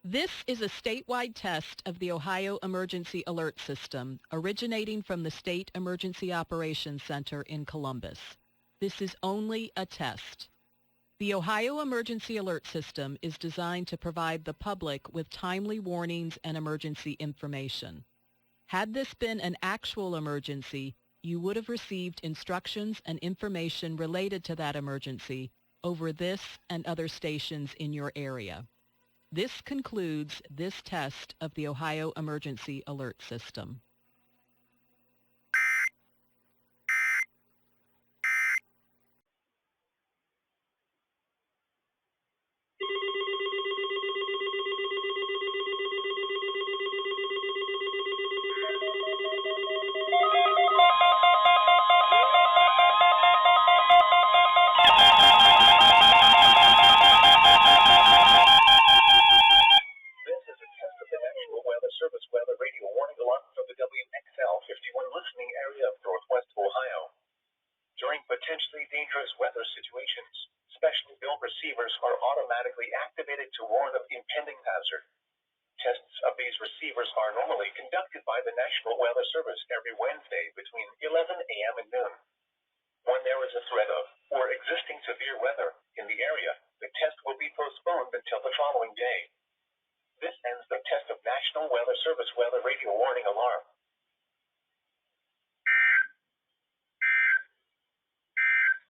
This is a statewide test of the Ohio Emergency Alert System, originating from the State Emergency Operations Center in Columbus. This is only a test. The Ohio Emergency Alert System is designed to provide the public with timely warnings and emergency information. Had this been an actual emergency, you would have received instructions and information related to that emergency over this and other stations in your area. This concludes this test of the Ohio Emergency Alert System. This is a test of the National Weather Service weather radio warning alarm for the WXL51 listening area of Northwest Ohio. During potentially dangerous weather situations, specially built receivers are automatically activated to warn of impending hazard. Tests of these receivers are normally conducted by the National Weather Service every Wednesday between 11 a.m. and noon. When there is a threat of or existing severe weather in the area, the test will be postponed until the following day. This ends the test of National Weather Service weather radio warning alarm.